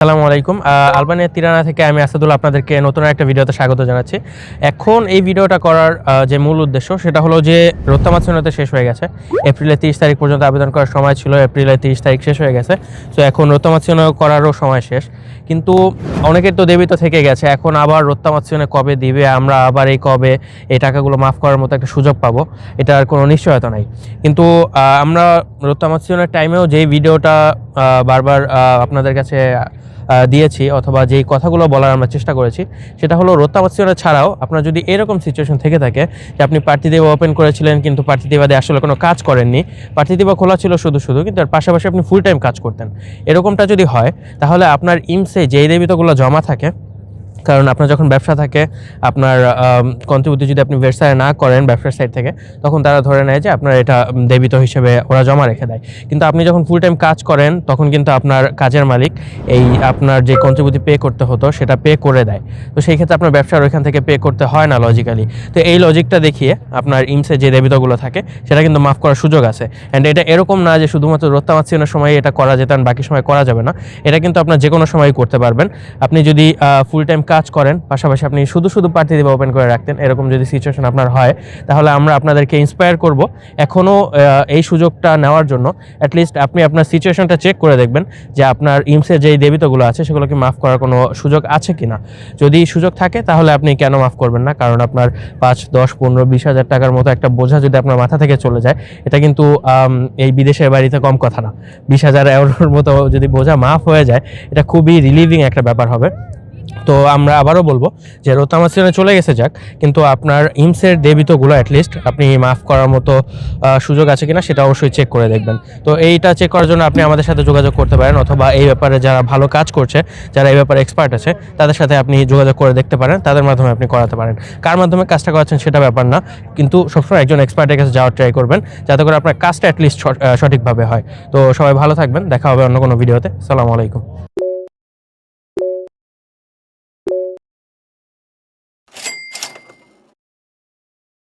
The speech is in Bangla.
আসসালামু আলাইকুম। আলবানিয়ার তিরানা থেকে আমি আসাদুল আপনাদেরকে নতুন একটা ভিডিওতে স্বাগত জানাচ্ছি। এখন এই ভিডিওটা করার যে মূল উদ্দেশ্য সেটা হলো যে রোত্তামাৎসনতা শেষ হয়ে গেছে। এপ্রিলের 30 তারিখ পর্যন্ত আবেদন করার সময় ছিল, এপ্রিলের 30 তারিখ শেষ হয়ে গেছে। সো এখন রোত্তামাৎসন করারও সময় শেষ, কিন্তু অনেকের তো দেবী তো থেকে গেছে। এখন আবার রোত্তামাৎসনে কবে দিবে, আমরা আবার কবে এই টাকাগুলো মাফ করার মতো একটা সুযোগ পাবো, এটার কোনো নিশ্চয়তা নাই। কিন্তু আমরা রোত্তামাৎসনের টাইমেও যেই ভিডিওটা বারবার আপনাদের কাছে দিয়েছি অথবা যেই কথাগুলো বলার আমরা চেষ্টা করেছি সেটা হলো রোত্তামাৎসন ছাড়াও আপনার যদি এরকম সিচুয়েশন থেকে থাকে যে আপনি প্রার্থী দেবা ওপেন করেছিলেন কিন্তু প্রার্থী দেবাদে আসলে কোনো কাজ করেননি, প্রার্থী দেবা খোলা ছিল শুধু কিন্তু তার পাশাপাশি আপনি ফুল টাইম কাজ করতেন, এরকমটা যদি হয় তাহলে আপনার ইমসে যেই দেবিতগুলো জমা থাকে, কারণ আপনার যখন ব্যবসা থাকে আপনার কন্ট্রিবিউটি যদি আপনি ভেরিফাই না করেন ব্যবসার সাইড থেকে, তখন তারা ধরে নেয় যে আপনার এটা দেবিত হিসেবে ওরা জমা রেখে দেয়। কিন্তু আপনি যখন ফুল টাইম কাজ করেন তখন কিন্তু আপনার কাজের মালিক এই আপনার যে কন্ট্রিবিউটি পে করতে হতো সেটা পে করে দেয়। তো সেই ক্ষেত্রে আপনার ব্যবসার ওইখান থেকে পে করতে হয় না লজিক্যালি। তো এই লজিকটা দেখিয়ে আপনার ইমসে যে দেবিতগুলো থাকে সেটা কিন্তু মাফ করার সুযোগ আছে। অ্যান্ড এটা এরকম না যে শুধুমাত্র রোত্তামাৎসনের সময় এটা করা যেত আর বাকি সময় করা যাবে না, এটা কিন্তু আপনার যে কোনো সময় করতে পারবেন। আপনি যদি ফুল টাইম কাজ করেন পাশাপাশি আপনি শুধু প্রার্থী দেবা ওপেন করে রাখতেন, এরকম যদি সিচুয়েশন আপনার হয় তাহলে আমরা আপনাদেরকে ইন্সপায়ার করব এখনও এই সুযোগটা নেওয়ার জন্য। অ্যাটলিস্ট আপনি আপনার সিচুয়েশনটা চেক করে দেখবেন যে আপনার ইমসের যেই দেবিতগুলো আছে সেগুলোকে মাফ করার কোনো সুযোগ আছে কি না। যদি সুযোগ থাকে তাহলে আপনি কেন মাফ করবেন না, কারণ আপনার 5, 10, 15, 20 হাজার টাকার মতো একটা বোঝা যদি আপনার মাথা থেকে চলে যায়, এটা কিন্তু এই বিদেশের বাড়িতে কম কথা না। 20,000 ইউরোর মতো যদি বোঝা মাফ হয়ে যায়, এটা খুবই রিলিভিং একটা ব্যাপার হবে। তো আমরা আবারও বলবো যে রোত্তামাৎসনে চলে গেছে যাক, কিন্তু আপনার ইমসের দেবিতগুলো অ্যাটলিস্ট আপনি মাফ করার মতো সুযোগ আছে কিনা সেটা অবশ্যই চেক করে দেখবেন। তো এইটা চেক করার জন্য আপনি আমাদের সাথে যোগাযোগ করতে পারেন, অথবা এই ব্যাপারে যারা ভালো কাজ করছে, যারা এই ব্যাপারে এক্সপার্ট আছে তাদের সাথে আপনি যোগাযোগ করে দেখতে পারেন, তাদের মাধ্যমে আপনি করাতে পারেন। কার মাধ্যমে কাজটা করাচ্ছেন সেটা ব্যাপার না, কিন্তু সবসময় একজন এক্সপার্টের কাছে যাওয়ার ট্রাই করবেন যাতে করে আপনার কাজটা অ্যাটলিস্ট সঠিকভাবে হয়। তো সবাই ভালো থাকবেন, দেখা হবে অন্য কোনো ভিডিওতে। আসসালামু আলাইকুম।